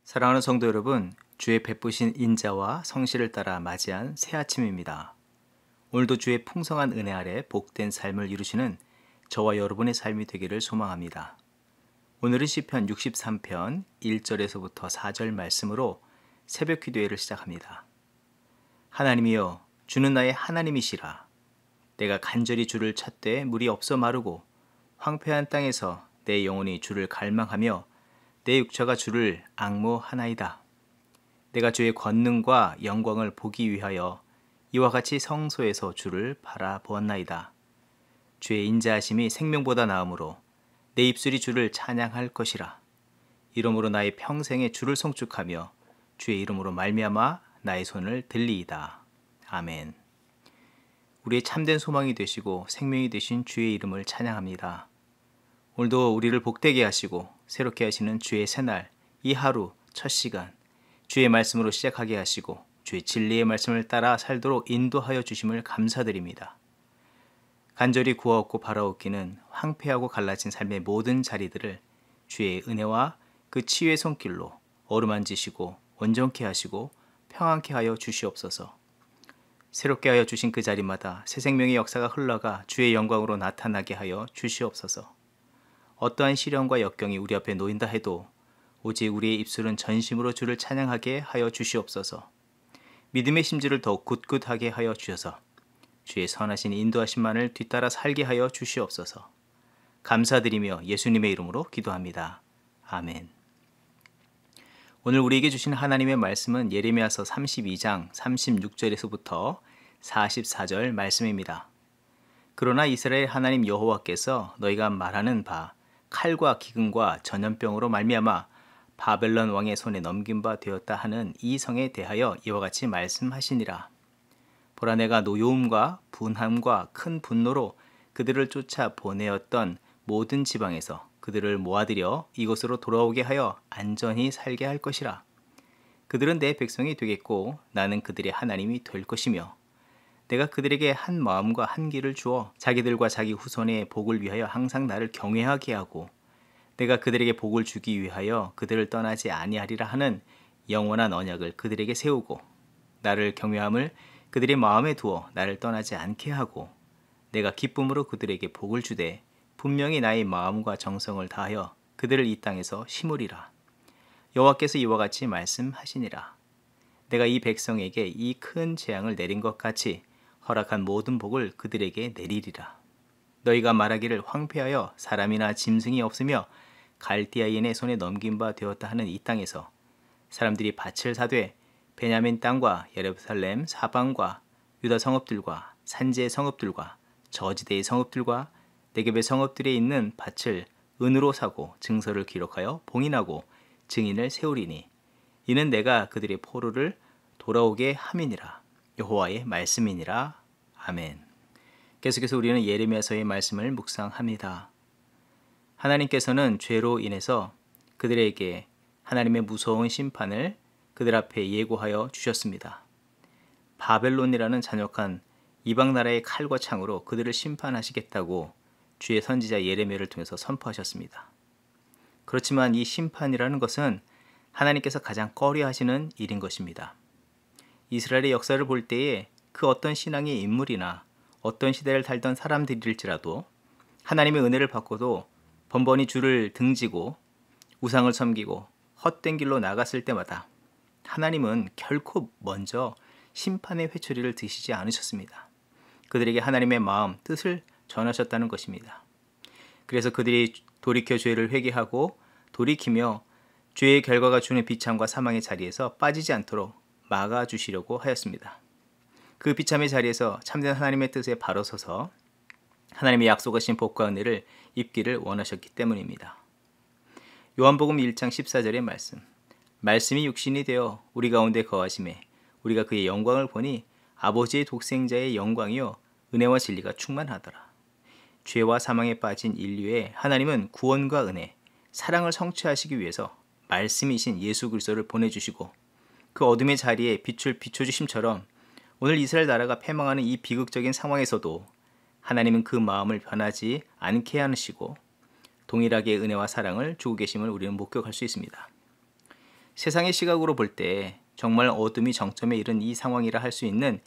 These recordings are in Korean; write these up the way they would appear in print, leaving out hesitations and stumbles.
사랑하는 성도 여러분, 주의 베푸신 인자와 성실을 따라 맞이한 새 아침입니다. 오늘도 주의 풍성한 은혜 아래 복된 삶을 이루시는 저와 여러분의 삶이 되기를 소망합니다. 오늘은 시편 63편 1절에서부터 4절 말씀으로 새벽 기도회를 시작합니다. 하나님이여, 주는 나의 하나님이시라. 내가 간절히 주를 찾되 물이 없어 마르고 황폐한 땅에서 내 영혼이 주를 갈망하며 내 육체가 주를 앙모하나이다. 내가 주의 권능과 영광을 보기 위하여 이와 같이 성소에서 주를 바라보았나이다. 주의 인자하심이 생명보다 나으므로 내 입술이 주를 찬양할 것이라. 이러므로 나의 평생에 주를 송축하며 주의 이름으로 말미암아 나의 손을 들리이다. 아멘. 우리의 참된 소망이 되시고 생명이 되신 주의 이름을 찬양합니다. 오늘도 우리를 복되게 하시고 새롭게 하시는 주의 새날, 이 하루 첫 시간 주의 말씀으로 시작하게 하시고 주의 진리의 말씀을 따라 살도록 인도하여 주심을 감사드립니다. 간절히 구하옵고 바라옵기는 황폐하고 갈라진 삶의 모든 자리들을 주의 은혜와 그 치유의 손길로 어루만지시고 온전케 하시고 평안케 하여 주시옵소서. 새롭게 하여 주신 그 자리마다 새 생명의 역사가 흘러가 주의 영광으로 나타나게 하여 주시옵소서. 어떠한 시련과 역경이 우리 앞에 놓인다 해도 오직 우리의 입술은 전심으로 주를 찬양하게 하여 주시옵소서. 믿음의 심지를 더욱 굳굳하게 하여 주셔서 주의 선하신 인도하심만을 뒤따라 살게 하여 주시옵소서. 감사드리며 예수님의 이름으로 기도합니다. 아멘. 오늘 우리에게 주신 하나님의 말씀은 예레미야서 32장 36절에서부터 44절 말씀입니다. 그러나 이스라엘 하나님 여호와께서 너희가 말하는 바 칼과 기근과 전염병으로 말미암아 바벨론 왕의 손에 넘긴 바 되었다 하는 이 성에 대하여 이와 같이 말씀하시니라. 보라, 내가 노여움과 분함과 큰 분노로 그들을 쫓아 보내었던 모든 지방에서 그들을 모아들여 이곳으로 돌아오게 하여 안전히 살게 할 것이라. 그들은 내 백성이 되겠고 나는 그들의 하나님이 될 것이며 내가 그들에게 한 마음과 한 길을 주어 자기들과 자기 후손의 복을 위하여 항상 나를 경외하게 하고 내가 그들에게 복을 주기 위하여 그들을 떠나지 아니하리라 하는 영원한 언약을 그들에게 세우고 나를 경외함을 그들의 마음에 두어 나를 떠나지 않게 하고 내가 기쁨으로 그들에게 복을 주되 분명히 나의 마음과 정성을 다하여 그들을 이 땅에서 심으리라. 여호와께서 이와 같이 말씀하시니라. 내가 이 백성에게 이 큰 재앙을 내린 것 같이 허락한 모든 복을 그들에게 내리리라. 너희가 말하기를 황폐하여 사람이나 짐승이 없으며 갈디아인의 손에 넘긴 바 되었다 하는 이 땅에서 사람들이 밭을 사되 베냐민 땅과 예루살렘 사방과 유다 성읍들과 산지의 성읍들과 저지대의 성읍들과 네겝의 성읍들에 있는 밭을 은으로 사고 증서를 기록하여 봉인하고 증인을 세우리니 이는 내가 그들의 포로를 돌아오게 함이니라. 여호와의 말씀이니라. 아멘. 계속해서 우리는 예레미야서의 말씀을 묵상합니다. 하나님께서는 죄로 인해서 그들에게 하나님의 무서운 심판을 그들 앞에 예고하여 주셨습니다. 바벨론이라는 잔혹한 이방 나라의 칼과 창으로 그들을 심판하시겠다고 주의 선지자 예레미야를 통해서 선포하셨습니다. 그렇지만 이 심판이라는 것은 하나님께서 가장 꺼려하시는 일인 것입니다. 이스라엘의 역사를 볼 때에 그 어떤 신앙의 인물이나 어떤 시대를 살던 사람들일지라도 하나님의 은혜를 받고도 번번이 주를 등지고 우상을 섬기고 헛된 길로 나갔을 때마다 하나님은 결코 먼저 심판의 회초리를 드시지 않으셨습니다. 그들에게 하나님의 마음, 뜻을 전하셨다는 것입니다. 그래서 그들이 돌이켜 죄를 회개하고 돌이키며 죄의 결과가 주는 비참과 사망의 자리에서 빠지지 않도록 막아주시려고 하였습니다. 그 비참의 자리에서 참된 하나님의 뜻에 바로 서서 하나님의 약속하신 복과 은혜를 입기를 원하셨기 때문입니다. 요한복음 1장 14절의 말씀이 육신이 되어 우리 가운데 거하심에 우리가 그의 영광을 보니 아버지의 독생자의 영광이요 은혜와 진리가 충만하더라. 죄와 사망에 빠진 인류에 하나님은 구원과 은혜, 사랑을 성취하시기 위해서 말씀이신 예수 그리스도를 보내주시고 그 어둠의 자리에 빛을 비춰주심처럼 오늘 이스라엘 나라가 패망하는 이 비극적인 상황에서도 하나님은 그 마음을 변하지 않게 하시고 동일하게 은혜와 사랑을 주고 계심을 우리는 목격할 수 있습니다. 세상의 시각으로 볼 때 정말 어둠이 정점에 이른 이 상황이라 할 수 있는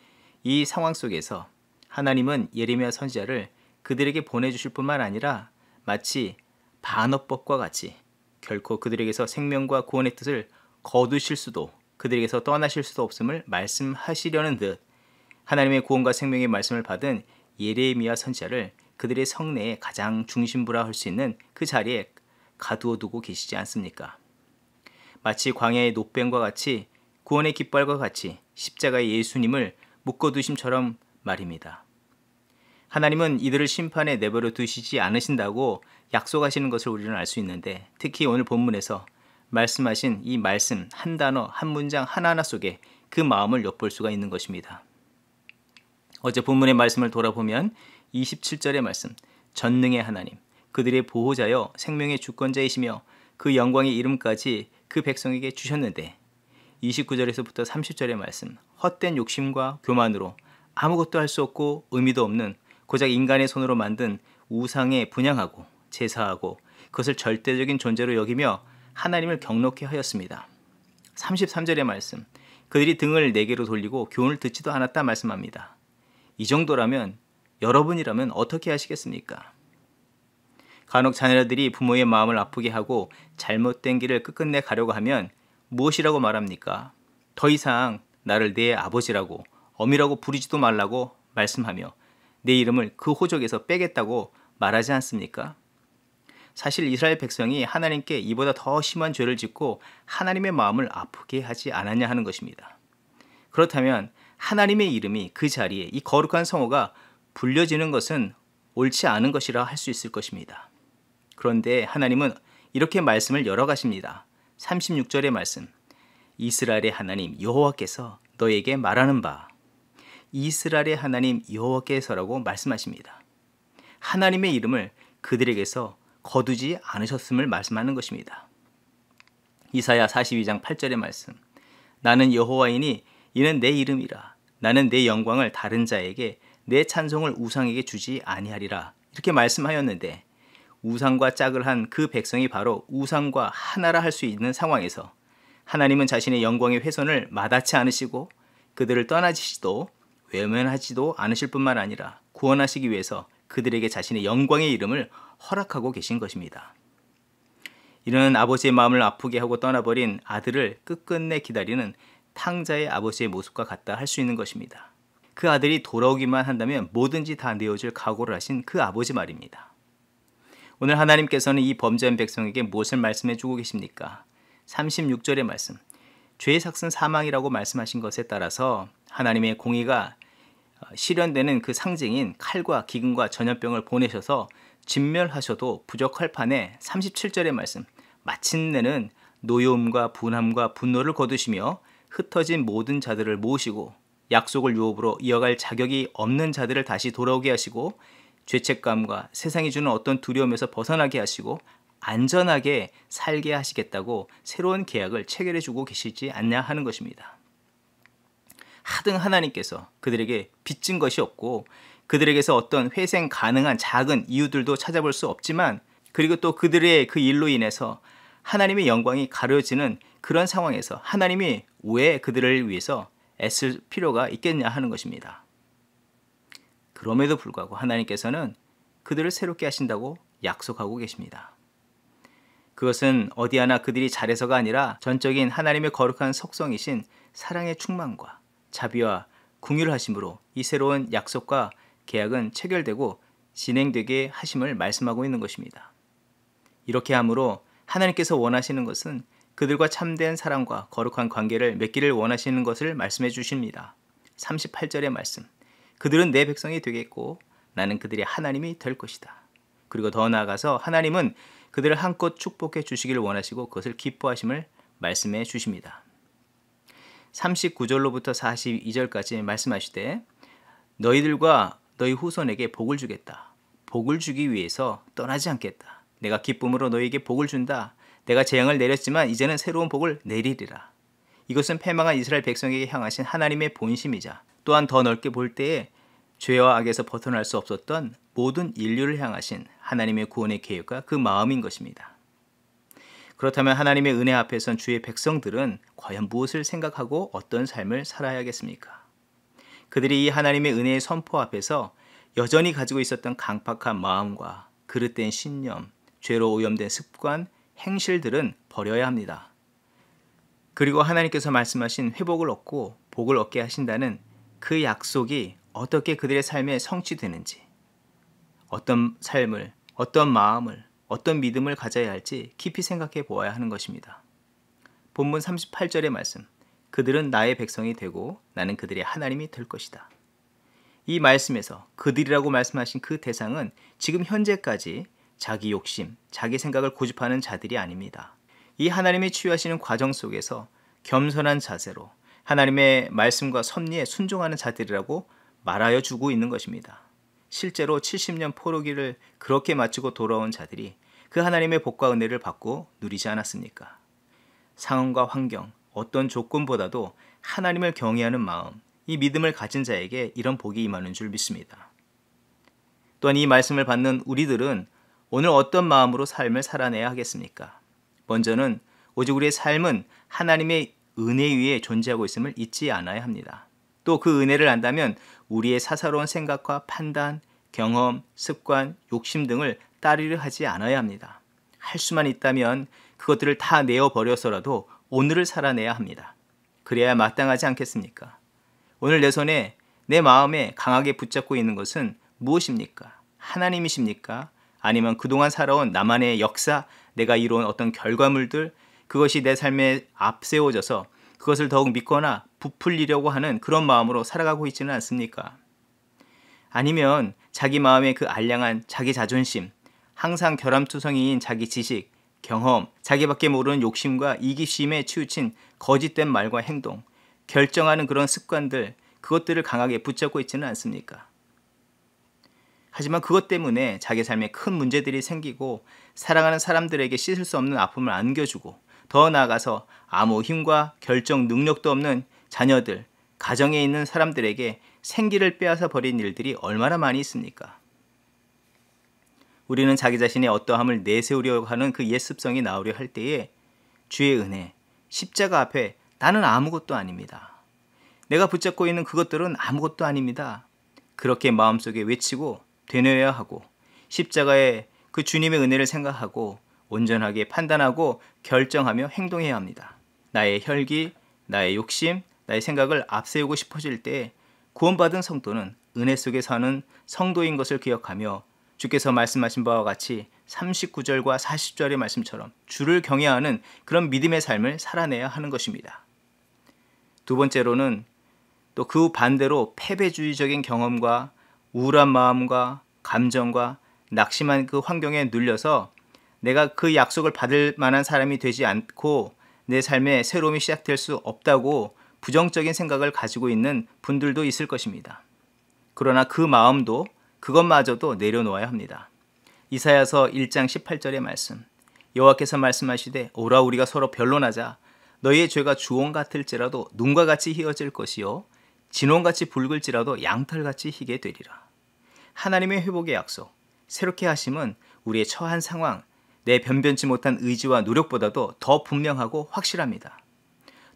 이 상황 속에서 하나님은 예레미야 선지자를 그들에게 보내주실 뿐만 아니라 마치 반어법과 같이 결코 그들에게서 생명과 구원의 뜻을 거두실 수도 그들에게서 떠나실 수도 없음을 말씀하시려는 듯 하나님의 구원과 생명의 말씀을 받은 예레미야 선지자를 그들의 성내의 가장 중심부라 할 수 있는 그 자리에 가두어 두고 계시지 않습니까? 마치 광야의 노뱀과 같이 구원의 깃발과 같이 십자가의 예수님을 묶어두심처럼 말입니다. 하나님은 이들을 심판에 내버려 두시지 않으신다고 약속하시는 것을 우리는 알 수 있는데 특히 오늘 본문에서 말씀하신 이 말씀 한 단어 한 문장 하나하나 속에 그 마음을 엿볼 수가 있는 것입니다. 어제 본문의 말씀을 돌아보면 27절의 말씀 전능의 하나님 그들의 보호자여 생명의 주권자이시며 그 영광의 이름까지 그 백성에게 주셨는데 29절에서부터 30절의 말씀 헛된 욕심과 교만으로 아무것도 할 수 없고 의미도 없는 고작 인간의 손으로 만든 우상에 분향하고 제사하고 그것을 절대적인 존재로 여기며 하나님을 경록케 하였습니다. 33절의 말씀 그들이 등을 내게로 돌리고 교훈을 듣지도 않았다 말씀합니다. 이 정도라면 여러분이라면 어떻게 하시겠습니까? 간혹 자녀들이 부모의 마음을 아프게 하고 잘못된 길을 끝끝내 가려고 하면 무엇이라고 말합니까? 더 이상 나를 내 아버지라고 어미라고 부르지도 말라고 말씀하며 내 이름을 그 호적에서 빼겠다고 말하지 않습니까? 사실 이스라엘 백성이 하나님께 이보다 더 심한 죄를 짓고 하나님의 마음을 아프게 하지 않았냐 하는 것입니다. 그렇다면 하나님의 이름이 그 자리에 이 거룩한 성호가 불려지는 것은 옳지 않은 것이라 할 수 있을 것입니다. 그런데 하나님은 이렇게 말씀을 열어가십니다. 36절의 말씀 이스라엘의 하나님 여호와께서 너에게 말하는 바 이스라엘의 하나님 여호와께서라고 말씀하십니다. 하나님의 이름을 그들에게서 거두지 않으셨음을 말씀하는 것입니다. 이사야 42장 8절의 말씀 나는 여호와이니 이는 내 이름이라 나는 내 영광을 다른 자에게 내 찬송을 우상에게 주지 아니하리라 이렇게 말씀하였는데 우상과 짝을 한 그 백성이 바로 우상과 하나라 할 수 있는 상황에서 하나님은 자신의 영광의 훼손을 마다치 않으시고 그들을 떠나시지도 외면하지도 않으실 뿐만 아니라 구원하시기 위해서 그들에게 자신의 영광의 이름을 허락하고 계신 것입니다. 이는 아버지의 마음을 아프게 하고 떠나버린 아들을 끝끝내 기다리는 탕자의 아버지의 모습과 같다 할 수 있는 것입니다. 그 아들이 돌아오기만 한다면 뭐든지 다 내어줄 각오를 하신 그 아버지 말입니다. 오늘 하나님께서는 이 범죄한 백성에게 무엇을 말씀해 주고 계십니까? 36절의 말씀 죄의 삭은 사망이라고 말씀하신 것에 따라서 하나님의 공의가 실현되는 그 상징인 칼과 기근과 전염병을 보내셔서 진멸하셔도 부족할 판에 37절의 말씀 마침내는 노여움과 분함과 분노를 거두시며 흩어진 모든 자들을 모으시고 약속을 유업으로 이어갈 자격이 없는 자들을 다시 돌아오게 하시고 죄책감과 세상이 주는 어떤 두려움에서 벗어나게 하시고 안전하게 살게 하시겠다고 새로운 계약을 체결해 주고 계시지 않냐 하는 것입니다. 하등 하나님께서 그들에게 빚진 것이 없고 그들에게서 어떤 회생 가능한 작은 이유들도 찾아볼 수 없지만 그리고 또 그들의 그 일로 인해서 하나님의 영광이 가려지는 그런 상황에서 하나님이 왜 그들을 위해서 애쓸 필요가 있겠냐 하는 것입니다. 그럼에도 불구하고 하나님께서는 그들을 새롭게 하신다고 약속하고 계십니다. 그것은 어디 하나 그들이 잘해서가 아니라 전적인 하나님의 거룩한 속성이신 사랑의 충만과 자비와 긍휼을 하심으로 이 새로운 약속과 계약은 체결되고 진행되게 하심을 말씀하고 있는 것입니다. 이렇게 함으로 하나님께서 원하시는 것은 그들과 참된 사랑과 거룩한 관계를 맺기를 원하시는 것을 말씀해 주십니다. 38절의 말씀 그들은 내 백성이 되겠고 나는 그들의 하나님이 될 것이다. 그리고 더 나아가서 하나님은 그들을 한껏 축복해 주시기를 원하시고 그것을 기뻐하심을 말씀해 주십니다. 39절로부터 42절까지 말씀하시되 너희들과 너희 후손에게 복을 주겠다. 복을 주기 위해서 떠나지 않겠다. 내가 기쁨으로 너희에게 복을 준다. 내가 재앙을 내렸지만 이제는 새로운 복을 내리리라. 이것은 패망한 이스라엘 백성에게 향하신 하나님의 본심이자 또한 더 넓게 볼 때에 죄와 악에서 벗어날 수 없었던 모든 인류를 향하신 하나님의 구원의 계획과 그 마음인 것입니다. 그렇다면 하나님의 은혜 앞에선 주의 백성들은 과연 무엇을 생각하고 어떤 삶을 살아야겠습니까? 그들이 이 하나님의 은혜의 선포 앞에서 여전히 가지고 있었던 강팍한 마음과 그릇된 신념, 죄로 오염된 습관, 행실들은 버려야 합니다. 그리고 하나님께서 말씀하신 회복을 얻고 복을 얻게 하신다는 그 약속이 어떻게 그들의 삶에 성취되는지, 어떤 삶을, 어떤 마음을, 어떤 믿음을 가져야 할지 깊이 생각해 보아야 하는 것입니다. 본문 38절의 말씀, 그들은 나의 백성이 되고 나는 그들의 하나님이 될 것이다. 이 말씀에서 그들이라고 말씀하신 그 대상은 지금 현재까지 자기 욕심, 자기 생각을 고집하는 자들이 아닙니다. 이 하나님이 치유하시는 과정 속에서 겸손한 자세로 하나님의 말씀과 섭리에 순종하는 자들이라고 말하여 주고 있는 것입니다. 실제로 70년 포로기를 그렇게 마치고 돌아온 자들이 그 하나님의 복과 은혜를 받고 누리지 않았습니까? 상황과 환경, 어떤 조건보다도 하나님을 경외하는 마음, 이 믿음을 가진 자에게 이런 복이 임하는 줄 믿습니다. 또한 이 말씀을 받는 우리들은 오늘 어떤 마음으로 삶을 살아내야 하겠습니까? 먼저는 오직 우리의 삶은 하나님의 은혜 위에 존재하고 있음을 잊지 않아야 합니다. 또 그 은혜를 안다면 우리의 사사로운 생각과 판단, 경험, 습관, 욕심 등을 따르려 하지 않아야 합니다. 할 수만 있다면 그것들을 다 내어버려서라도 오늘을 살아내야 합니다. 그래야 마땅하지 않겠습니까? 오늘 내 손에, 내 마음에 강하게 붙잡고 있는 것은 무엇입니까? 하나님이십니까? 아니면 그동안 살아온 나만의 역사, 내가 이룬 어떤 결과물들, 그것이 내 삶에 앞세워져서 그것을 더욱 믿거나 부풀리려고 하는 그런 마음으로 살아가고 있지는 않습니까? 아니면 자기 마음의 그 알량한 자기 자존심, 항상 결함투성이인 자기 지식, 경험, 자기밖에 모르는 욕심과 이기심에 치우친 거짓된 말과 행동, 결정하는 그런 습관들, 그것들을 강하게 붙잡고 있지는 않습니까? 하지만 그것 때문에 자기 삶에 큰 문제들이 생기고 사랑하는 사람들에게 씻을 수 없는 아픔을 안겨주고 더 나아가서 아무 힘과 결정 능력도 없는 자녀들, 가정에 있는 사람들에게 생기를 빼앗아 버린 일들이 얼마나 많이 있습니까? 우리는 자기 자신의 어떠함을 내세우려고 하는 그 옛 습성이 나오려 할 때에 주의 은혜, 십자가 앞에 나는 아무것도 아닙니다. 내가 붙잡고 있는 그것들은 아무것도 아닙니다. 그렇게 마음속에 외치고 되뇌어야 하고 십자가에 그 주님의 은혜를 생각하고 온전하게 판단하고 결정하며 행동해야 합니다. 나의 혈기, 나의 욕심, 나의 생각을 앞세우고 싶어질 때 구원받은 성도는 은혜 속에 사는 성도인 것을 기억하며 주께서 말씀하신 바와 같이 39절과 40절의 말씀처럼 주를 경외하는 그런 믿음의 삶을 살아내야 하는 것입니다. 두 번째로는 또 그 반대로 패배주의적인 경험과 우울한 마음과 감정과 낙심한 그 환경에 눌려서 내가 그 약속을 받을 만한 사람이 되지 않고 내 삶에 새로움이 시작될 수 없다고 부정적인 생각을 가지고 있는 분들도 있을 것입니다. 그러나 그 마음도 그것마저도 내려놓아야 합니다. 이사야서 1장 18절의 말씀, 여호와께서 말씀하시되 오라 우리가 서로 변론하자. 너희의 죄가 주홍 같을지라도 눈과 같이 희어질 것이요 진홍같이 붉을지라도 양털같이 희게 되리라. 하나님의 회복의 약속, 새롭게 하심은 우리의 처한 상황, 내 변변치 못한 의지와 노력보다도 더 분명하고 확실합니다.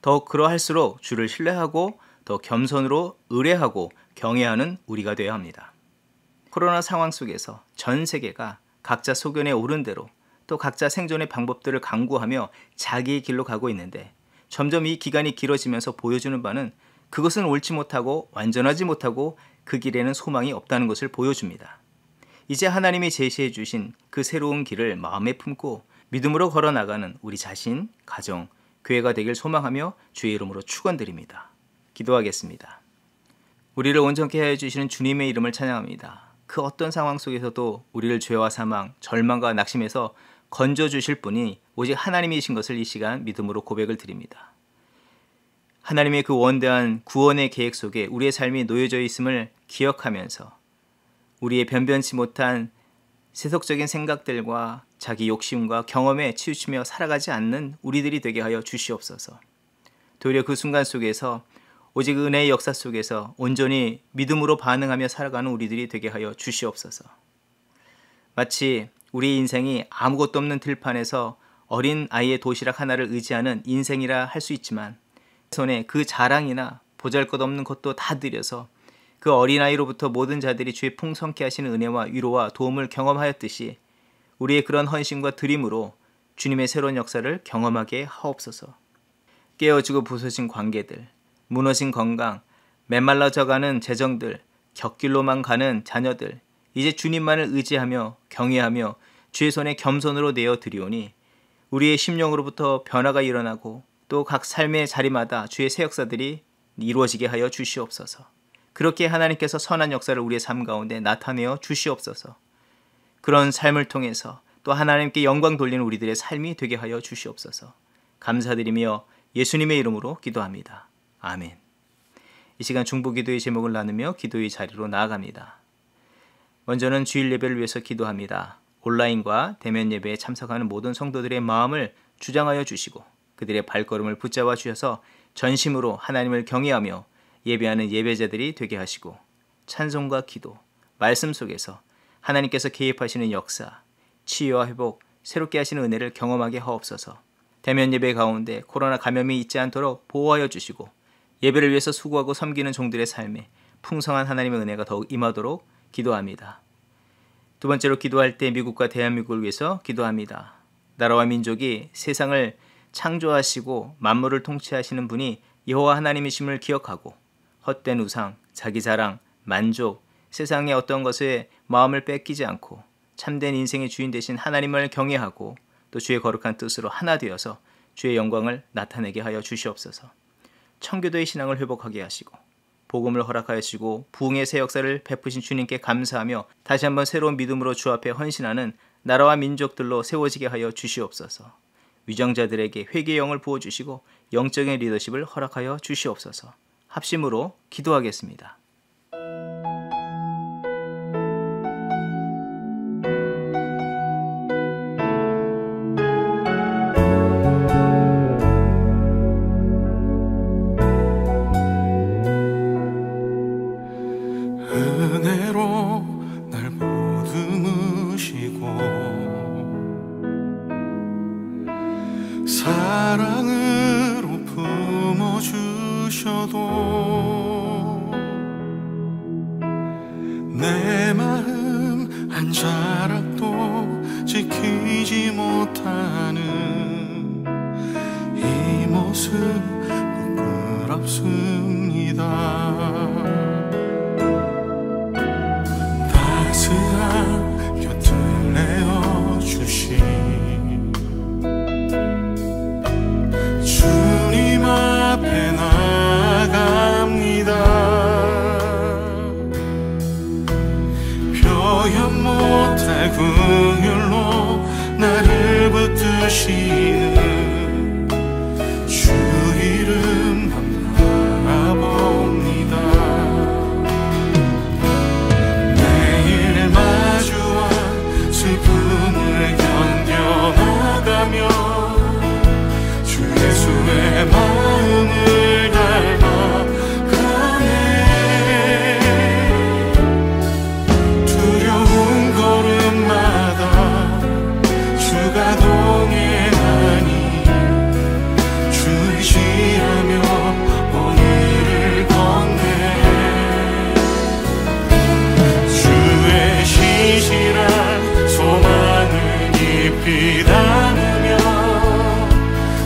더욱 그러할수록 주를 신뢰하고 더 겸손으로 의뢰하고 경외하는 우리가 되어야 합니다. 코로나 상황 속에서 전 세계가 각자 소견에 오른 대로 또 각자 생존의 방법들을 강구하며 자기의 길로 가고 있는데 점점 이 기간이 길어지면서 보여주는 바는 그것은 옳지 못하고 완전하지 못하고 그 길에는 소망이 없다는 것을 보여줍니다. 이제 하나님이 제시해 주신 그 새로운 길을 마음에 품고 믿음으로 걸어나가는 우리 자신, 가정, 교회가 되길 소망하며 주의 이름으로 축원드립니다. 기도하겠습니다. 우리를 온전케 하여 주시는 주님의 이름을 찬양합니다. 그 어떤 상황 속에서도 우리를 죄와 사망, 절망과 낙심에서 건져주실 분이 오직 하나님이신 것을 이 시간 믿음으로 고백을 드립니다. 하나님의 그 원대한 구원의 계획 속에 우리의 삶이 놓여져 있음을 기억하면서 우리의 변변치 못한 세속적인 생각들과 자기 욕심과 경험에 치우치며 살아가지 않는 우리들이 되게 하여 주시옵소서. 도리어 그 순간 속에서 오직 은혜의 역사 속에서 온전히 믿음으로 반응하며 살아가는 우리들이 되게 하여 주시옵소서. 마치 우리 인생이 아무것도 없는 들판에서 어린 아이의 도시락 하나를 의지하는 인생이라 할 수 있지만 손에 그 자랑이나 보잘것없는 것도 다 들여서 그 어린아이로부터 모든 자들이 주의 풍성케 하시는 은혜와 위로와 도움을 경험하였듯이 우리의 그런 헌신과 드림으로 주님의 새로운 역사를 경험하게 하옵소서. 깨어지고 부서진 관계들, 무너진 건강, 메말라져가는 재정들, 곁길로만 가는 자녀들, 이제 주님만을 의지하며 경외하며 주의 손에 겸손으로 내어 드리오니 우리의 심령으로부터 변화가 일어나고 또 각 삶의 자리마다 주의 새 역사들이 이루어지게 하여 주시옵소서. 그렇게 하나님께서 선한 역사를 우리의 삶 가운데 나타내어 주시옵소서. 그런 삶을 통해서 또 하나님께 영광 돌리는 우리들의 삶이 되게 하여 주시옵소서. 감사드리며 예수님의 이름으로 기도합니다. 아멘. 이 시간 중보기도의 제목을 나누며 기도의 자리로 나아갑니다. 먼저는 주일 예배를 위해서 기도합니다. 온라인과 대면 예배에 참석하는 모든 성도들의 마음을 주장하여 주시고 그들의 발걸음을 붙잡아 주셔서 전심으로 하나님을 경외하며 예배하는 예배자들이 되게 하시고 찬송과 기도, 말씀 속에서 하나님께서 개입하시는 역사, 치유와 회복, 새롭게 하시는 은혜를 경험하게 하옵소서. 대면 예배 가운데 코로나 감염이 있지 않도록 보호하여 주시고 예배를 위해서 수고하고 섬기는 종들의 삶에 풍성한 하나님의 은혜가 더욱 임하도록 기도합니다. 두 번째로 기도할 때 미국과 대한민국을 위해서 기도합니다. 나라와 민족이 세상을 창조하시고 만물을 통치하시는 분이 여호와 하나님이심을 기억하고 헛된 우상, 자기 자랑, 만족, 세상의 어떤 것에 마음을 뺏기지 않고 참된 인생의 주인 되신 하나님을 경외하고 또 주의 거룩한 뜻으로 하나 되어서 주의 영광을 나타내게 하여 주시옵소서. 청교도의 신앙을 회복하게 하시고 복음을 허락하시고 부흥의 새 역사를 베푸신 주님께 감사하며 다시 한번 새로운 믿음으로 주 앞에 헌신하는 나라와 민족들로 세워지게 하여 주시옵소서. 위정자들에게 회개의 영을 부어주시고 영적인 리더십을 허락하여 주시옵소서. 합심으로 기도하겠습니다. 은혜로 날 보듬으시고 사랑으로 품어주셔도 내 마음 한 자락도 지키지 못하는 이 모습 부끄럽습니다. 따스한 곁을 내어주신 주님 앞에 나갑니다. 표현 못할 긍휼로 나를 붙드시는 주 이름만 바라봅니다. 매일 마주한 슬픔을 견뎌나가며 주 예수의 마음을 닮아가네. 두려운 걸음마다 주가 동행하니 주 의지하며 오늘을 걷네. 주의 시시한 소망을 깊이 담으며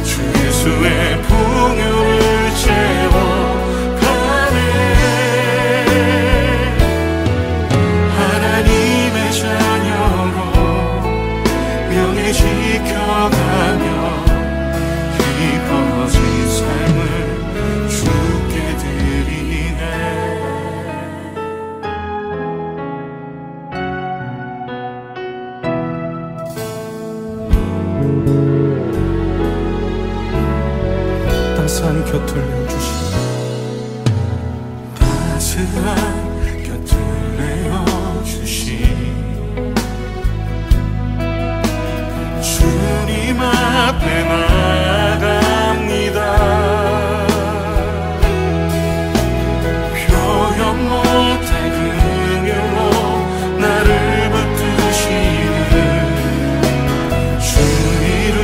주 예수의 풍요를 채워가네. 하나님의 자녀로 명예 지켜가며 깊어진 삶을 주께 드리네. 따스한 곁을 내어주시니 따스한 곁을 내어주신 주님 앞에 나갑니다. 표현 못할 긍휼로 나를 붙드시는 주 이름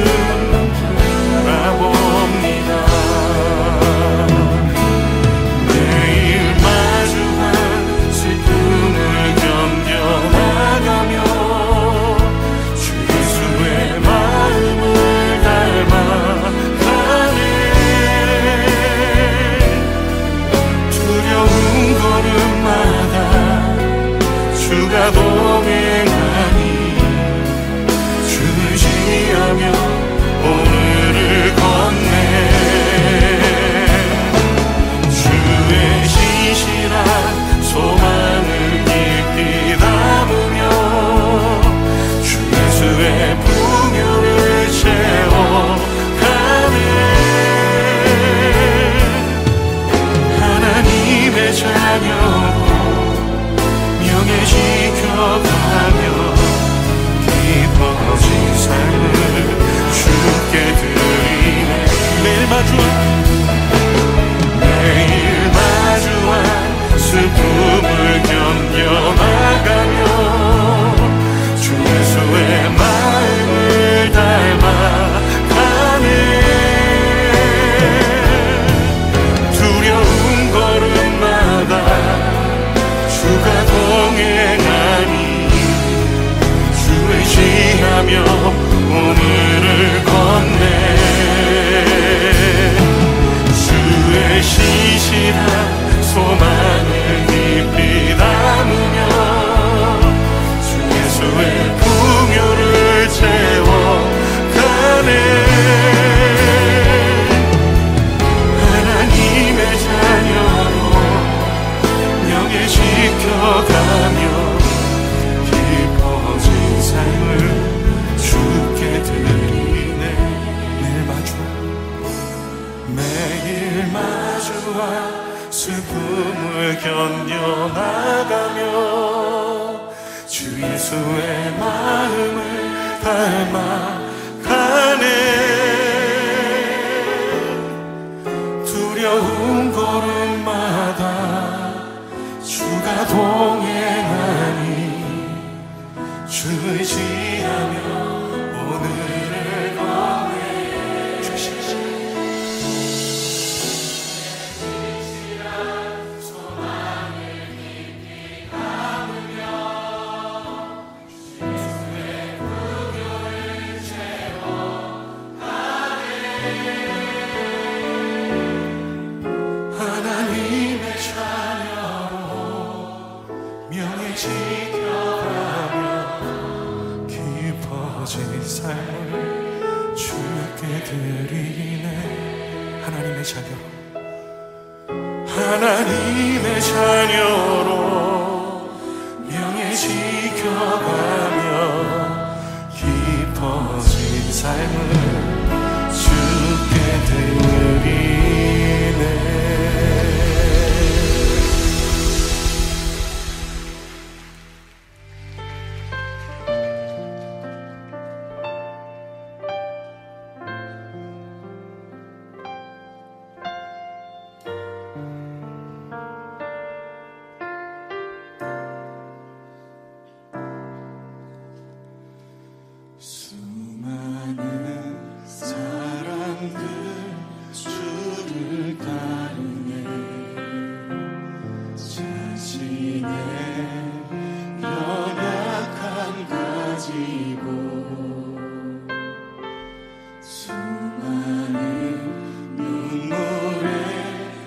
슬픔을 견뎌나가며 주 예수의 마음을 닮아가네. 두려운 걸음마다 주가 동행하니 주 의지하며 오늘을 건네. 주의 신실한 소망을 깊이 담으며 주 예수의 풍요를 채워가네. 하나님의 자녀로 명예 지켜가며 깊어진 삶을 주께 드리네. 매일 마주와 슬픔을 견뎌나가며 주 예수의 마음을 닮아가네. 두려운 걸음마다 주가 동행하니 주 의지하며 오늘을 건네. 하나님의 자녀로 명예 지켜가며 깊어진 삶을 주께 드리네. 하나님의 자녀로 하나님의 자녀로 명예 지켜가며 깊어진 삶을 주께 드리네. 수많은 사람들 주를 따르네. 자신의 연약함 가지고 수많은 눈물의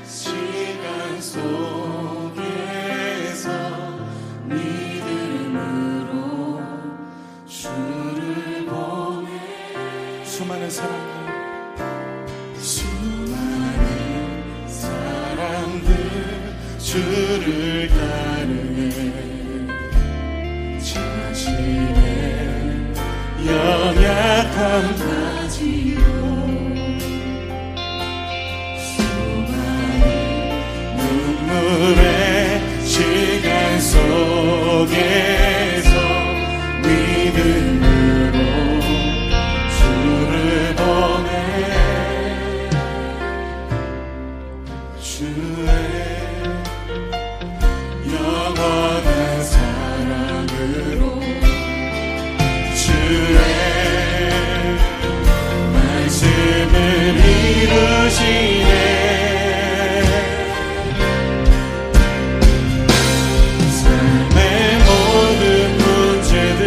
시간 속에서 믿음으로 주를 보내. 수많은 사람들 주를 따르네. 자신의 연약함 가지고 수많은 눈물의 시간 속에서 믿음으로 주를 보내. 주의 영원한 사랑으로 주의 말씀을 이루시네. 삶의 모든 문제들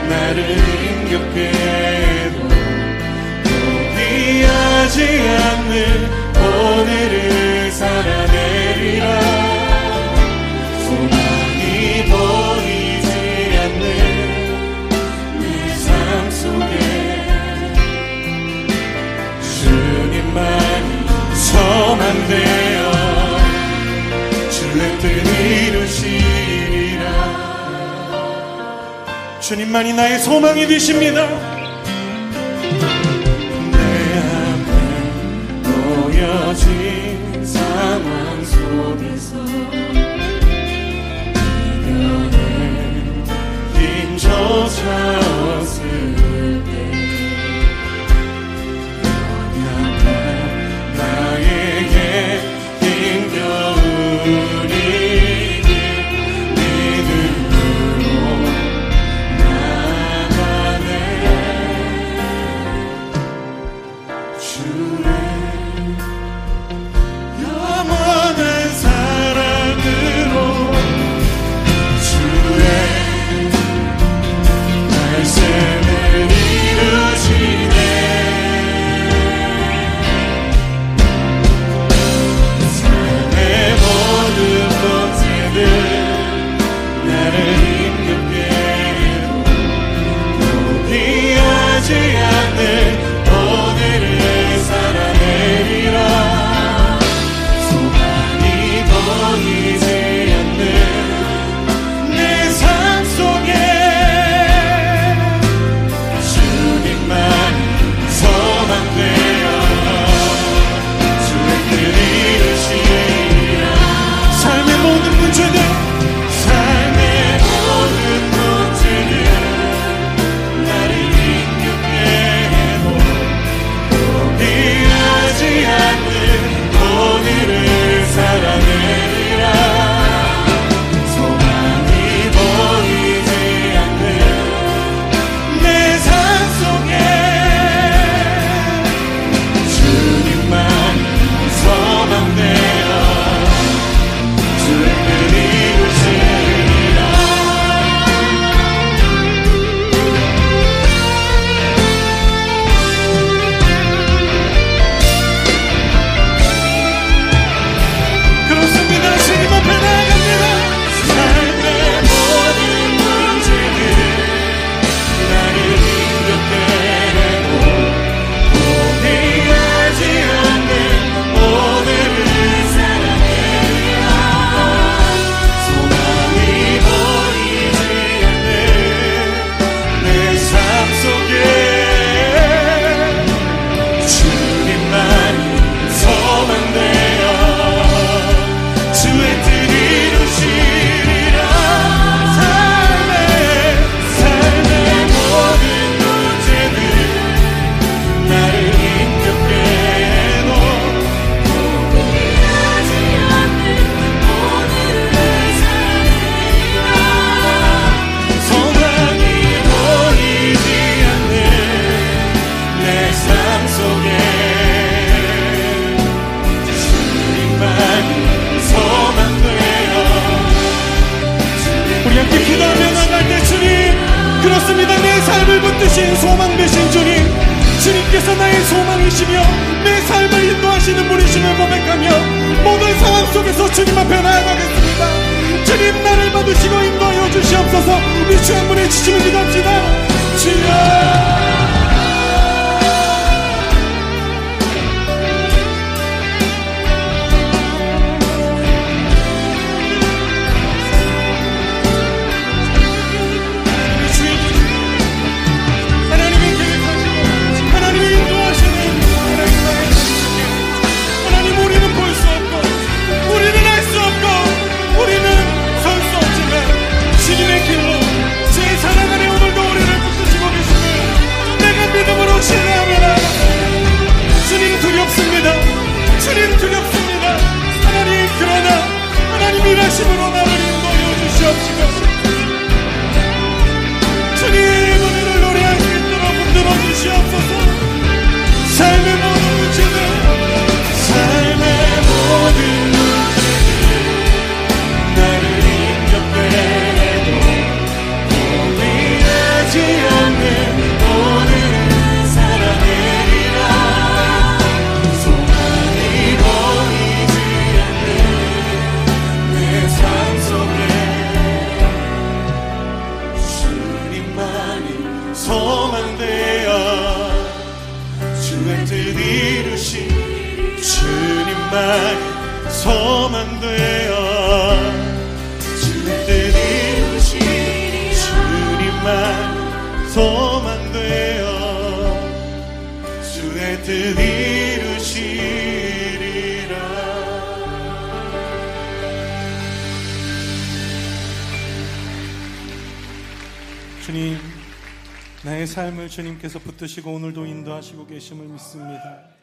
나를 힘겹게 해도 포기하지 않는 오늘을 살아내리라. 소망이 보이지 않는 내 삶 속에 주님만이 소망되어 주의 뜻 이루시리라. 주님만이 나의 소망이 되십니다. 내 앞에 놓여진 상황 속에서 이겨내 힘조차 없을 때 연약한 나에게 힘겨운 영원한 사랑으로 주의 말씀을 이루시네. 삶의 모든 문제들 나를 힘겹게 해도 포기하지 않는 오늘을 살아내리라. 소망이 보이지 않는 내 삶 속에 주님만 소망되어 주의 뜻 이루시리라. 삶의 모든 문제들 나를 힘겹게 해도 포기하지 않는 오늘을 살아내리라. 소망이 보이지 않는 내 삶 속에 주님만 소망되어 주의 뜻 이루시리라. 그렇습니다. 주님 앞에 나아갑니다. 삶의 모든 문제들 나를 힘겹게 해도 포기하지 않는 오늘을 살아내리라. 소망이 보이지 않는 내 삶 속에 주님만 소망되어 주의 뜻 이루시리라. 삶의 모든 문제들 나를 힘겹게 해도 포기하지 않는 오늘을 살아내리라. 소망이 보이지 않는 내 삶 속에 주님만 소망되어. 우리 함께 기도하며 나갈 때 주님, 그렇습니다. 내 삶을 붙드신 소망 되신 주님, 주님께서 나의 소망이시며 내 삶을 인도하시는 분이심을 고백하며 모든 상황 속에서 주님 앞에 나아가겠습니다. 주님, 나를 받으시고 인도하여 주시옵소서. 우리 주 한 분의 지침을 기도합시다. 주여, 주님 두렵습니다. 하나님, 그러나 하나님 일하심으로 나를 인도하여 주시옵시고 주님 은혜를 노래할 수 있도록 붙들어 주시옵소서. 삶의 모든 문제들 나를 힘겹게 해도 포기하지 않는 오늘을 살아내리라. 소망이 보이지 않는 내 삶 속에 주님만이 소망되어 주의 뜻 이루시. 주님만이 소망되어 주의 뜻 이루시. 주님만 소망되어 주의 뜻 이루시리라. 주님, 나의 삶을 주님께서 붙드시고 오늘도 인도하시고 계심을 믿습니다.